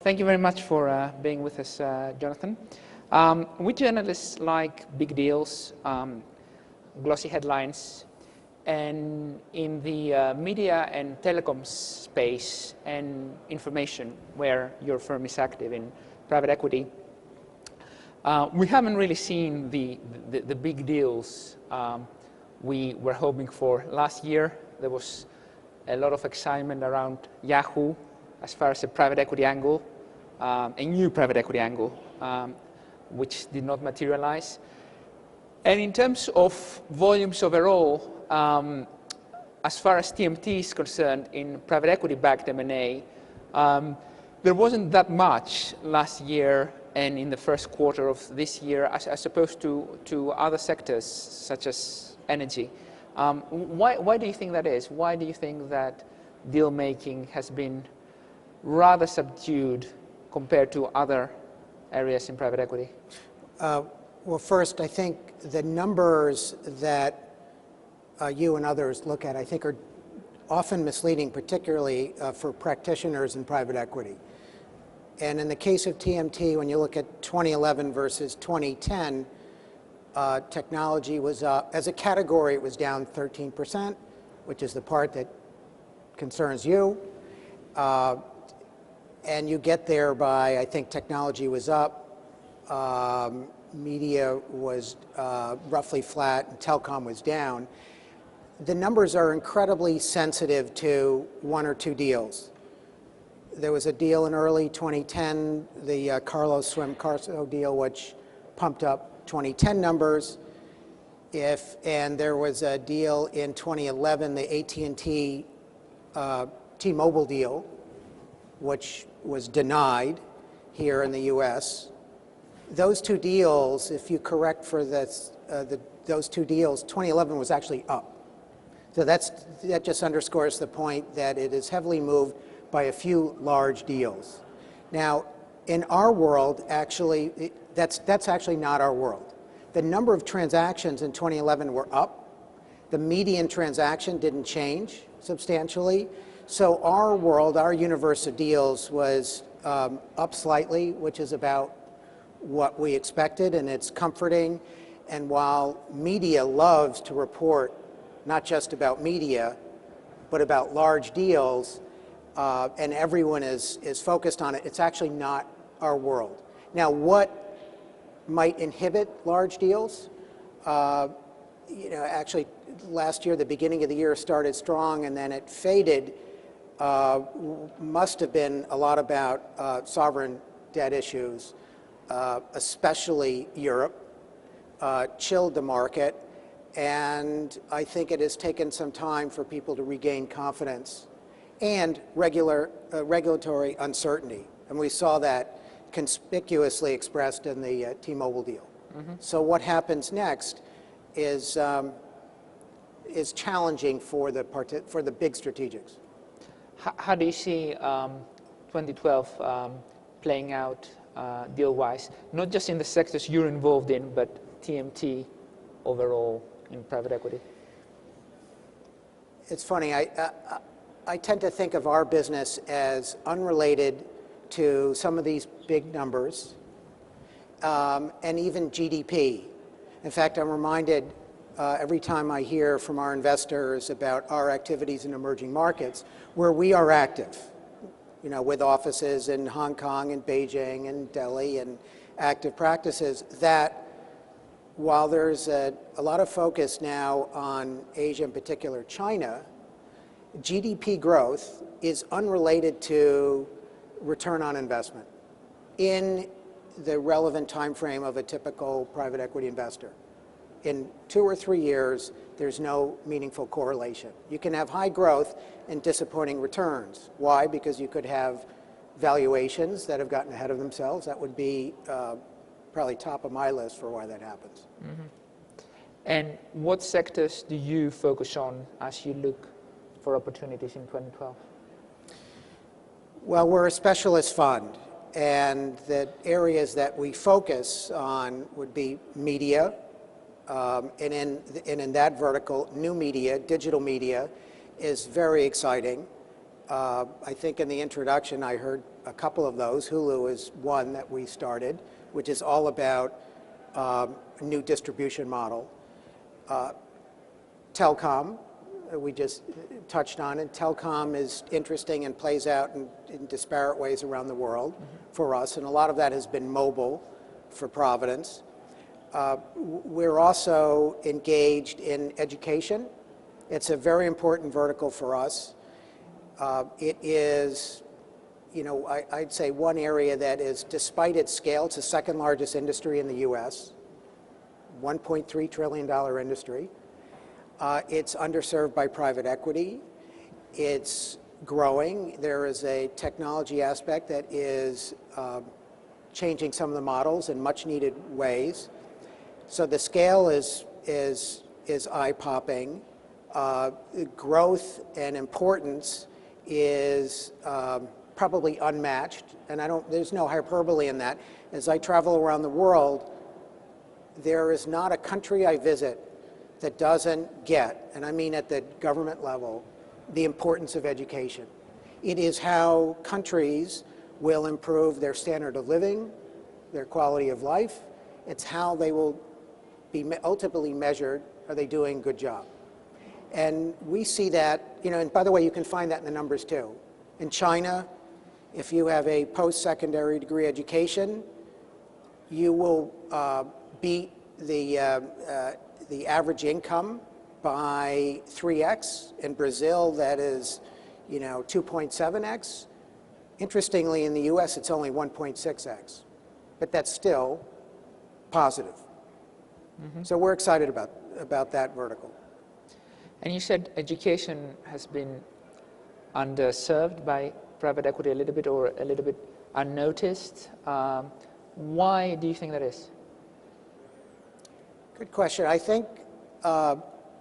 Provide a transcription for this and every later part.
Thank you very much for being with us, Jonathan. We journalists like big deals, glossy headlines, and in the media and telecoms space and information where your firm is active in private equity, we haven't really seen the big deals we were hoping for. Last year, there was a lot of excitement around Yahoo as far as a private equity angle, a new private equity angle, which did not materialize. And in terms of volumes overall, as far as TMT is concerned in private equity-backed M&A, there wasn't that much last year and in the first quarter of this year as opposed to other sectors such as energy. Why do you think that is? Why do you think that deal making has been rather subdued compared to other areas in private equity? Well, first, I think the numbers that you and others look at, I think, are often misleading, particularly for practitioners in private equity. And in the case of TMT, when you look at 2011 versus 2010, technology was up. As a category, it was down 13%, which is the part that concerns you. And you get there by, I think technology was up, media was roughly flat, and telecom was down. The numbers are incredibly sensitive to one or two deals. There was a deal in early 2010, the Carlos Slim Carso deal, which pumped up 2010 numbers. And there was a deal in 2011, the AT&T T-Mobile deal, which was denied here in the U.S. Those two deals, if you correct for this, those two deals, 2011 was actually up. So that just underscores the point that it is heavily moved by a few large deals. Now, in our world, actually, that's actually not our world. The number of transactions in 2011 were up. The median transaction didn't change substantially. So our world, our universe of deals was up slightly, which is about what we expected, and it's comforting. And while media loves to report not just about media, but about large deals, and everyone is focused on it, it's actually not our world. Now, what might inhibit large deals? Actually, last year, the beginning of the year started strong, and then it faded. Must have been a lot about sovereign debt issues, especially Europe, chilled the market, and I think it has taken some time for people to regain confidence and regulatory uncertainty. And we saw that conspicuously expressed in the T-Mobile deal. Mm-hmm. So what happens next is challenging for the big strategics. How do you see 2012 playing out deal-wise, not just in the sectors you're involved in, but TMT overall in private equity? It's funny, I tend to think of our business as unrelated to some of these big numbers, and even GDP. In fact, I'm reminded every time I hear from our investors about our activities in emerging markets, where we are active, with offices in Hong Kong and Beijing and Delhi and active practices, that while there's a lot of focus now on Asia, in particular China, GDP growth is unrelated to return on investment in the relevant time frame of a typical private equity investor. In 2 or 3 years, there's no meaningful correlation. You can have high growth and disappointing returns. Why? Because you could have valuations that have gotten ahead of themselves. That would be probably top of my list for why that happens. Mm-hmm. And what sectors do you focus on as you look for opportunities in 2012? Well, we're a specialist fund, and the areas that we focus on would be media, and in that vertical, new media, digital media, is very exciting. I think in the introduction I heard a couple of those. Hulu is one that we started, which is all about a new distribution model. Telecom, we just touched on it. Telecom is interesting and plays out in disparate ways around the world for us, and a lot of that has been mobile for Providence. We're also engaged in education. It's a very important vertical for us. It is, I'd say one area that is, despite its scale, it's the second largest industry in the U.S., $1.3 trillion industry. It's underserved by private equity. It's growing. There is a technology aspect that is changing some of the models in much needed ways. So the scale is eye-popping. Growth and importance is probably unmatched, and there's no hyperbole in that. As I travel around the world, there is not a country I visit that doesn't get, and I mean at the government level, the importance of education. It is how countries will improve their standard of living, their quality of life. It's how they will be ultimately measured, are they doing a good job? And we see that, and by the way, you can find that in the numbers too. In China, if you have a post-secondary degree education, you will beat the average income by 3x. In Brazil, that is, 2.7x. Interestingly, in the US, it's only 1.6x, but that's still positive. So we're excited about that vertical. And you said education has been underserved by private equity a little bit, or a little bit unnoticed. Why do you think that is? Good question. I think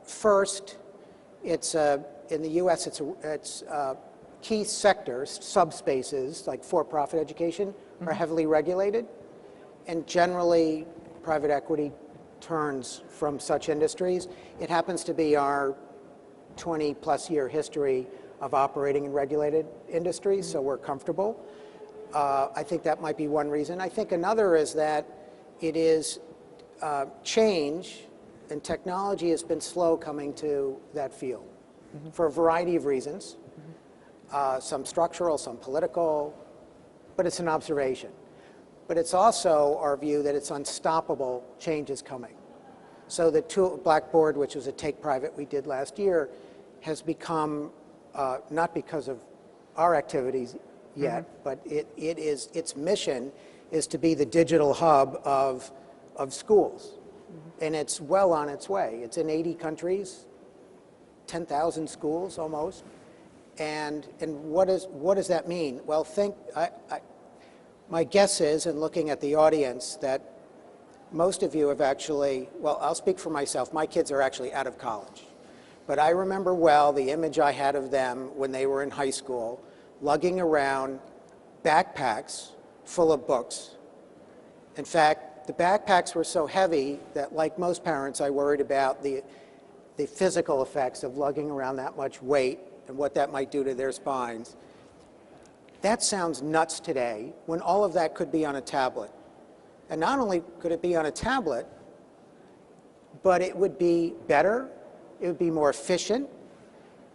first, it's in the U.S. It's key sectors, subspaces like for-profit education are heavily regulated, and generally private equity turns from such industries. It happens to be our 20-plus year history of operating in regulated industries, so we're comfortable. I think that might be one reason. I think another is that it is change, and technology has been slow coming to that field for a variety of reasons, some structural, some political, but it's an observation. But it's also our view that it's unstoppable, change is coming. So the Blackboard, which was a take private we did last year, has become, not because of our activities yet, but its mission is to be the digital hub of schools. And it's well on its way. It's in 80 countries, 10,000 schools almost. And what does that mean? Well, my guess is, in looking at the audience, that most of you have actually, well, I'll speak for myself. My kids are actually out of college. But I remember well the image I had of them when they were in high school, lugging around backpacks full of books. In fact, the backpacks were so heavy that, like most parents, I worried about the physical effects of lugging around that much weight and what that might do to their spines. That sounds nuts today, when all of that could be on a tablet. And not only could it be on a tablet, but it would be better, it would be more efficient,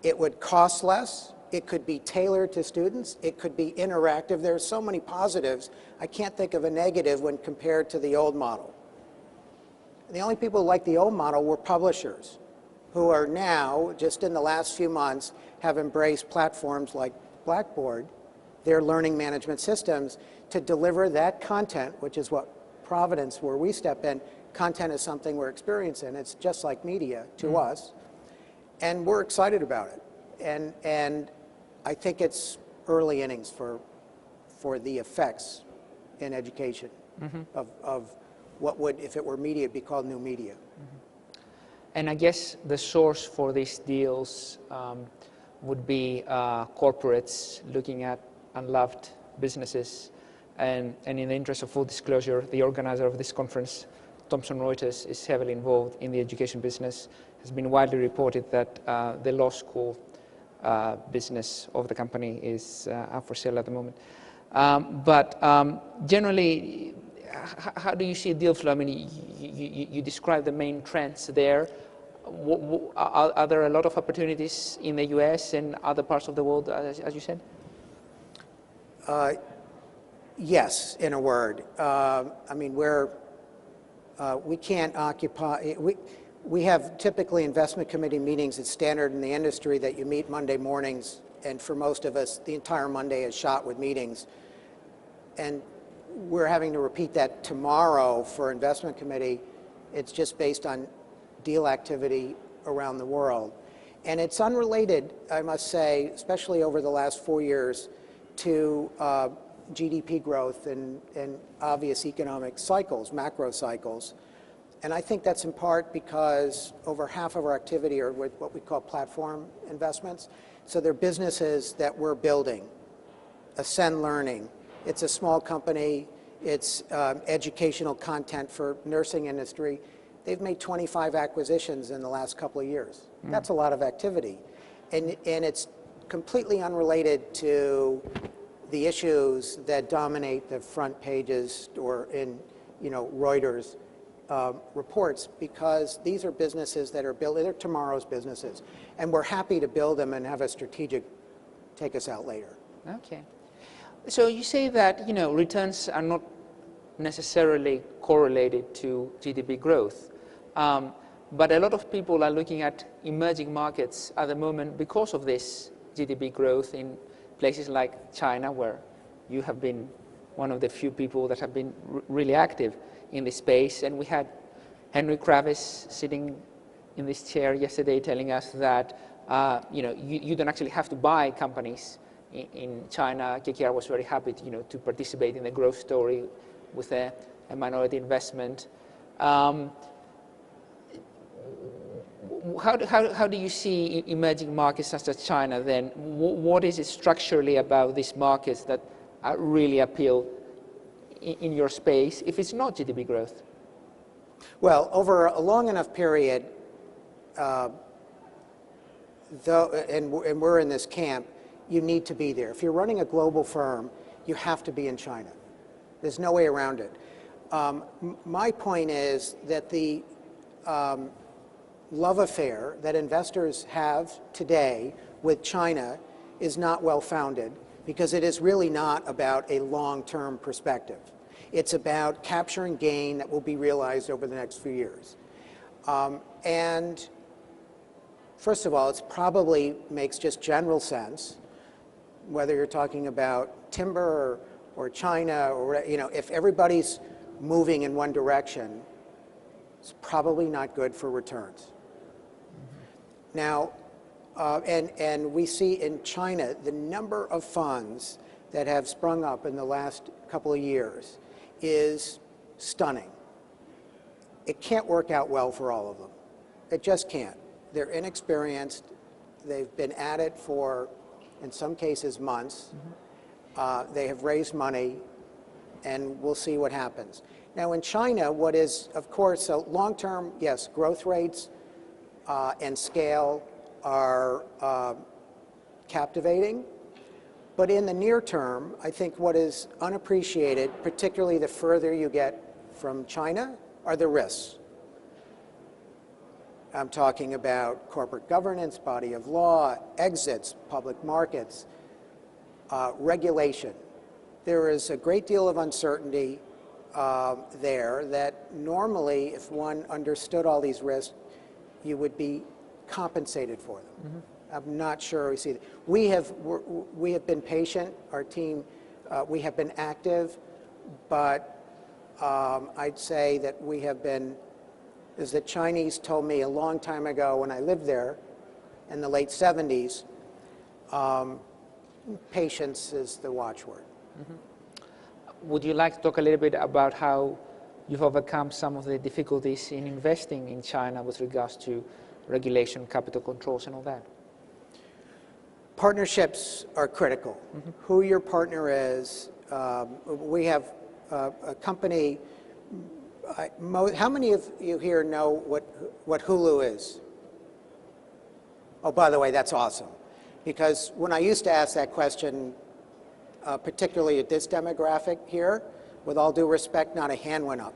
it would cost less, it could be tailored to students, it could be interactive. There are so many positives. I can't think of a negative when compared to the old model. The only people who liked the old model were publishers, who are now, just in the last few months, have embraced platforms like Blackboard, their learning management systems, to deliver that content, which is what Providence, where we step in. Content is something we're experiencing. It's just like media to us, and we're excited about it. And I think it's early innings for the effects in education of what would, if it were media, be called new media. And I guess the source for these deals would be corporates looking at unloved businesses. And in the interest of full disclosure, the organizer of this conference, Thomson Reuters, is heavily involved in the education business. It has been widely reported that the law school business of the company is up for sale at the moment. Generally, how do you see deal flow? I mean, you describe the main trends there. Are there a lot of opportunities in the US and other parts of the world, as you said? Yes, in a word. I mean, we can't occupy, we have typically investment committee meetings. It's standard in the industry that you meet Monday mornings, and for most of us, the entire Monday is shot with meetings. And we're having to repeat that tomorrow for investment committee. It's just based on deal activity around the world. And it's unrelated, I must say, especially over the last 4 years, to GDP growth and obvious economic cycles, macro cycles. And I think that's in part because over half of our activity are with what we call platform investments. So they're businesses that we're building. Ascend Learning, it's a small company, it's educational content for nursing industry. They've made 25 acquisitions in the last couple of years. That's a lot of activity. And it's completely unrelated to the issues that dominate the front pages or in Reuters reports, because these are businesses that are building, they're tomorrow's businesses. And we're happy to build them and have a strategic take us out later. Okay. So you say that, returns are not necessarily correlated to GDP growth. But a lot of people are looking at emerging markets at the moment because of this GDP growth in places like China, where you have been one of the few people that have been really active in this space. And we had Henry Kravis sitting in this chair yesterday telling us that you don't actually have to buy companies in China. KKR was very happy to participate in the growth story with a minority investment. How do you see emerging markets such as China then? What is it structurally about these markets that really appeal in your space if it's not GDP growth? Well, over a long enough period, and we're in this camp, you need to be there. If you're running a global firm, you have to be in China. There's no way around it. My point is that the love affair that investors have today with China is not well-founded, because it is really not about a long-term perspective. It's about capturing gain that will be realized over the next few years. And first of all, it probably makes just general sense, whether you're talking about timber or China, or if everybody's moving in one direction, it's probably not good for returns. Now, and we see in China the number of funds that have sprung up in the last couple of years is stunning. It can't work out well for all of them. It just can't. They're inexperienced. They've been at it for, in some cases, months. They have raised money, and we'll see what happens. Now, in China, what is, of course, long-term, yes, growth rates and scale are captivating. But in the near term, I think what is unappreciated, particularly the further you get from China, are the risks. I'm talking about corporate governance, body of law, exits, public markets, regulation. There is a great deal of uncertainty there that normally, if one understood all these risks, you would be compensated for them. I'm not sure we see that. We have been patient, our team, we have been active, but I'd say that we have been, as the Chinese told me a long time ago when I lived there in the late 70s, patience is the watchword. Would you like to talk a little bit about how you've overcome some of the difficulties in investing in China with regards to regulation, capital controls, and all that? Partnerships are critical. Who your partner is. We have a company. How many of you here know what Hulu is? Oh, by the way, that's awesome. Because when I used to ask that question particularly at this demographic here. With all due respect, not a hand went up.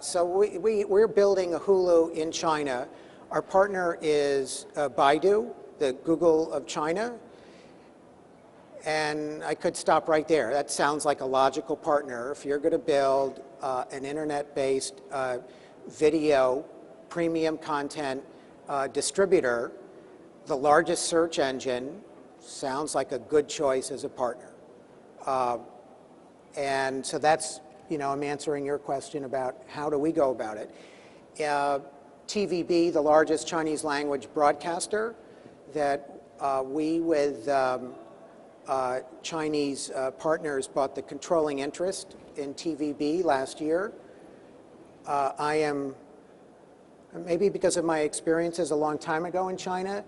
So we're building a Hulu in China. Our partner is Baidu, the Google of China. And I could stop right there. That sounds like a logical partner. If you're going to build an internet-based video premium content distributor, the largest search engine sounds like a good choice as a partner. And so that's, I'm answering your question about how do we go about it. TVB, the largest Chinese language broadcaster, that we with Chinese partners bought the controlling interest in TVB last year. I am, maybe because of my experiences a long time ago in China,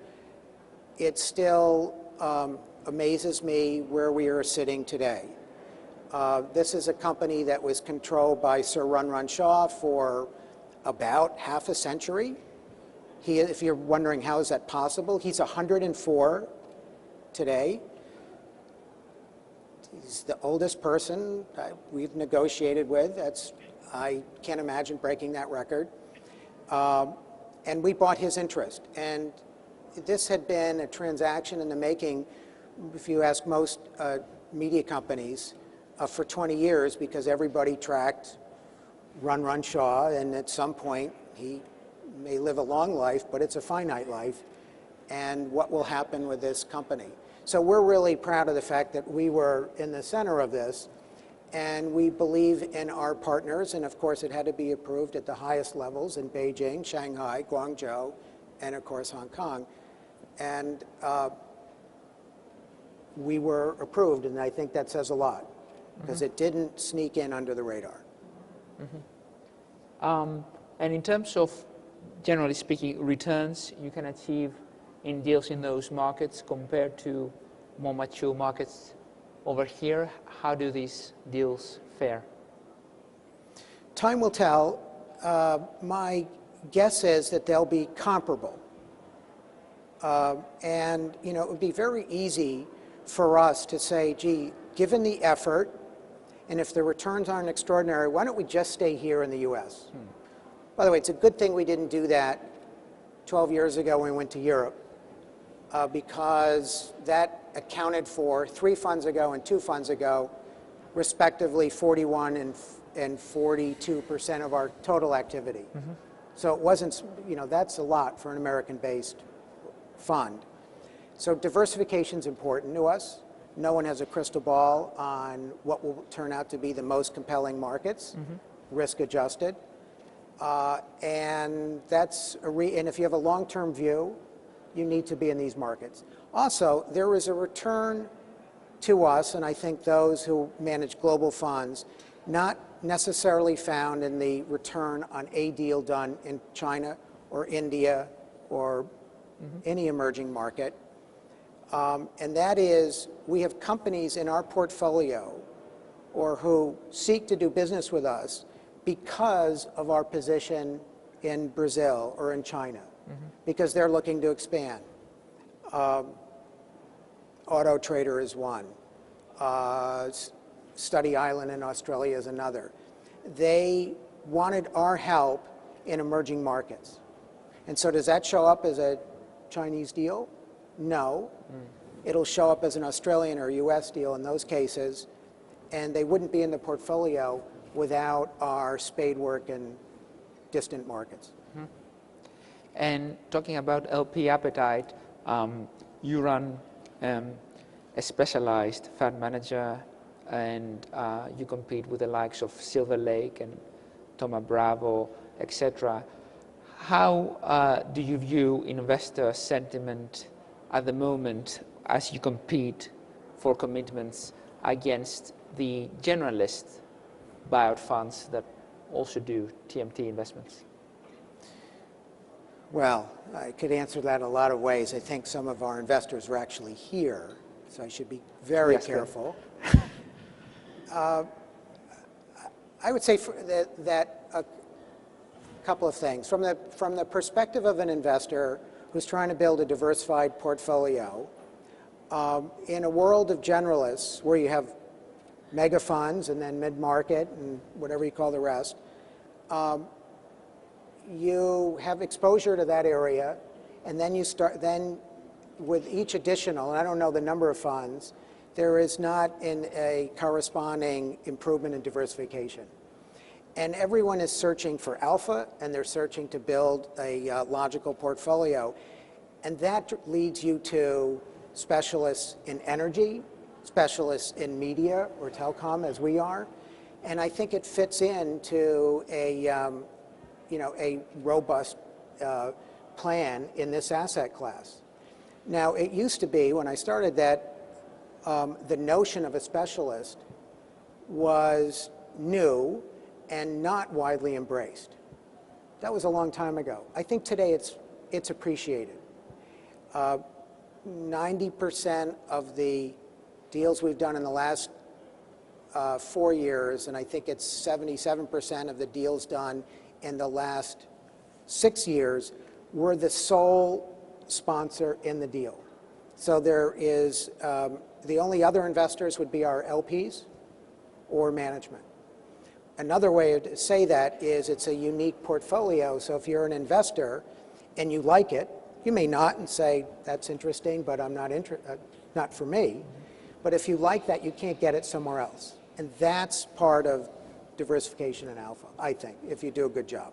it still amazes me where we are sitting today. This is a company that was controlled by Sir Run Run Shaw for about half a century. If you're wondering how is that possible, he's 104 today. He's the oldest person we've negotiated with. I can't imagine breaking that record. And we bought his interest. And this had been a transaction in the making, if you ask most media companies, for 20 years, because everybody tracked Run Run Shaw, and at some point he may live a long life, but it's a finite life, and what will happen with this company. So we're really proud of the fact that we were in the center of this, and we believe in our partners, and of course it had to be approved at the highest levels in Beijing, Shanghai, Guangzhou, and of course Hong Kong. And we were approved, and I think that says a lot, because it didn't sneak in under the radar. And in terms of, generally speaking, returns you can achieve in deals in those markets compared to more mature markets over here, how do these deals fare? Time will tell. My guess is that they'll be comparable. And it would be very easy for us to say, gee, given the effort, and if the returns aren't extraordinary, why don't we just stay here in the US? By the way, it's a good thing we didn't do that 12 years ago when we went to Europe, because that accounted for 3 funds ago and 2 funds ago, respectively 41 and 42% of our total activity. So it wasn't, that's a lot for an American-based fund. So diversification is important to us. No one has a crystal ball on what will turn out to be the most compelling markets, risk adjusted. And and if you have a long-term view, you need to be in these markets. Also, there is a return to us, and I think those who manage global funds, not necessarily found in the return on a deal done in China or India or any emerging market. And that is, we have companies in our portfolio or who seek to do business with us because of our position in Brazil or in China, because they're looking to expand. Auto Trader is one. Study Island in Australia is another. They wanted our help in emerging markets. And so does that show up as a Chinese deal? No. It'll show up as an Australian or US deal in those cases, and they wouldn't be in the portfolio without our spade work in distant markets. And talking about LP appetite, you run a specialized fund manager, and you compete with the likes of Silver Lake and Thoma Bravo, etc. How do you view investor sentiment at the moment as you compete for commitments against the generalist buyout funds that also do TMT investments? Well, I could answer that a lot of ways. I think some of our investors are actually here, so I should be very careful. I would say that a couple of things. From the perspective of an investor who's trying to build a diversified portfolio, In a world of generalists, where you have mega funds and then mid-market and whatever you call the rest, you have exposure to that area, and then you start, then with each additional, and I don't know the number of funds, there is not a corresponding improvement in diversification. And everyone is searching for alpha, and they're searching to build a logical portfolio. And that leads you to specialists in energy, specialists in media or telecom, as we are. And I think it fits into a robust plan in this asset class. Now, it used to be, when I started, that the notion of a specialist was new and not widely embraced. That was a long time ago. I think today it's appreciated. 90% of the deals we've done in the last 4 years, and I think it's 77% of the deals done in the last 6 years, were the sole sponsor in the deal. So there is, the only other investors would be our LPs or management. Another way to say that is it's a unique portfolio. So if you're an investor and you like it, you may not and say, that's interesting, but I'm not for me. But if you like that, you can't get it somewhere else. And that's part of diversification and alpha, I think, if you do a good job.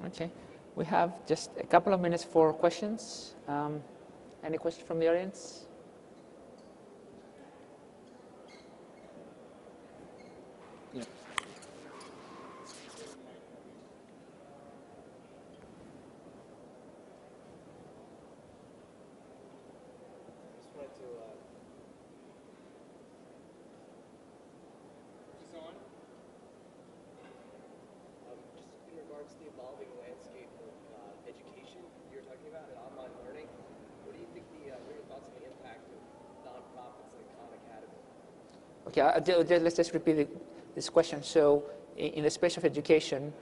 Okay. We have just a couple of minutes for questions. Any questions from the audience? Yeah. The evolving landscape of education you're talking about and online learning, what do you think what are your thoughts on the impact of nonprofits like Khan Academy? Okay, let's just repeat this question. So in the space of education,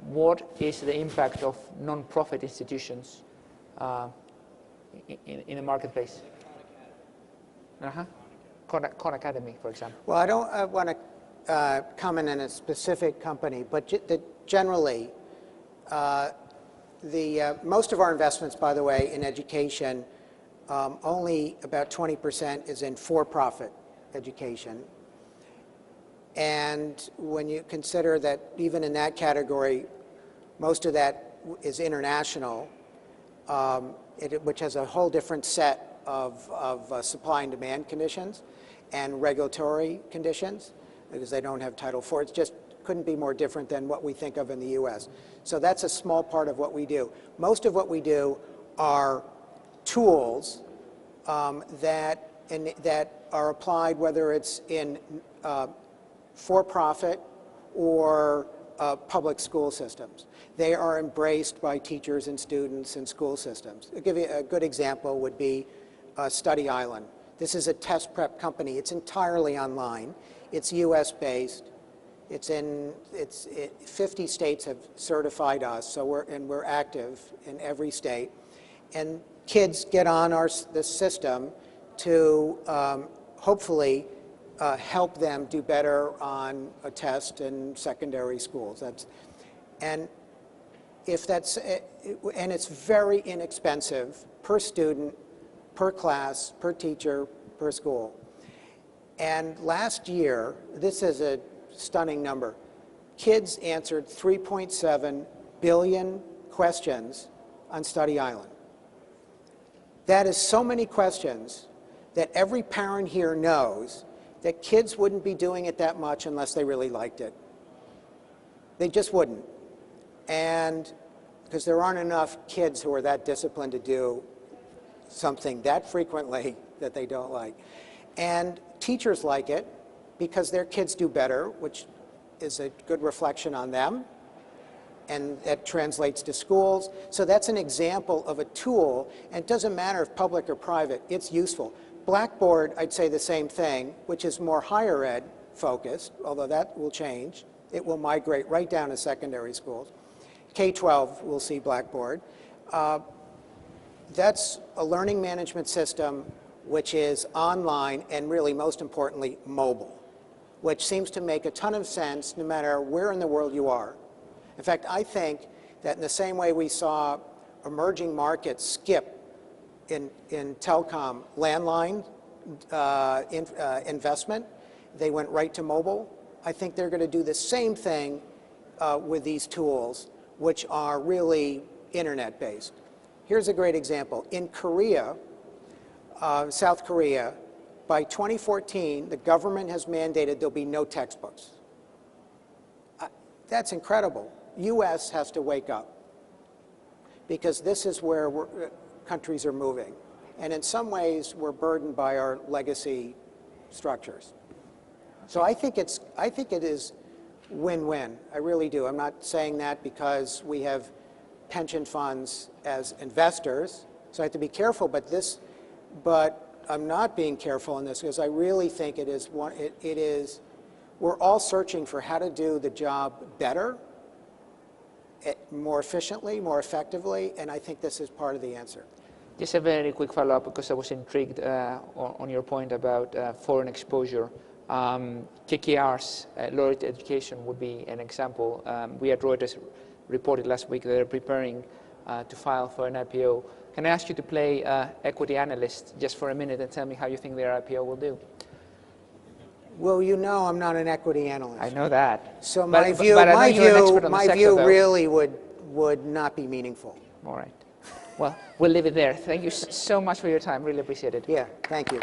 what is the impact of non-profit institutions in the marketplace? Khan Academy, for example. Well, I don't want to comment on a specific company, but generally, most of our investments, by the way, in education, only about 20% is in for-profit education. And when you consider that even in that category, most of that is international, which has a whole different set of supply and demand conditions and regulatory conditions, because they don't have Title IV. It's just couldn't be more different than what we think of in the U.S. So that's a small part of what we do. Most of what we do are tools that are applied, whether it's in for-profit or public school systems. They are embraced by teachers and students and school systems. I'll give you a good example would be Study Island. This is a test prep company. It's entirely online. It's U.S.-based. 50 states have certified us, so we're active in every state. And kids get on this system to hopefully help them do better on a test in secondary schools. And it's very inexpensive per student, per class, per teacher, per school. And last year, this is a stunning number, kids answered 3.7 billion questions on Study Island. That is so many questions that every parent here knows that kids wouldn't be doing it that much unless they really liked it. They just wouldn't. And because there aren't enough kids who are that disciplined to do something that frequently that they don't like. And teachers like it because their kids do better, which is a good reflection on them, and that translates to schools. So that's an example of a tool, and it doesn't matter if public or private, it's useful. Blackboard, I'd say the same thing, which is more higher ed focused, although that will change. It will migrate right down to secondary schools. K-12 will see Blackboard. That's a learning management system which is online and really, most importantly, mobile, which seems to make a ton of sense no matter where in the world you are. In fact, I think that in the same way we saw emerging markets skip in telecom landline investment, they went right to mobile. I think they're going to do the same thing with these tools, which are really internet-based. Here's a great example. In Korea, South Korea, by 2014, the government has mandated there'll be no textbooks. That's incredible. U.S. has to wake up, because this is where countries are moving. And in some ways, we're burdened by our legacy structures. So I think it is win-win. I really do. I'm not saying that because we have pension funds as investors, so I have to be careful. But I'm not being careful in this because I really think it is we're all searching for how to do the job better, more efficiently, more effectively, and I think this is part of the answer. Just a very quick follow-up, because I was intrigued on your point about foreign exposure. KKR's loyalty education would be an example. We at Reuters reported last week that they're preparing to file for an IPO. Can I ask you to play equity analyst just for a minute and tell me how you think their IPO will do? Well, you know I'm not an equity analyst. I know that. So my view really would not be meaningful. All right. Well, we'll leave it there. Thank you so much for your time. Really appreciate it. Yeah, thank you.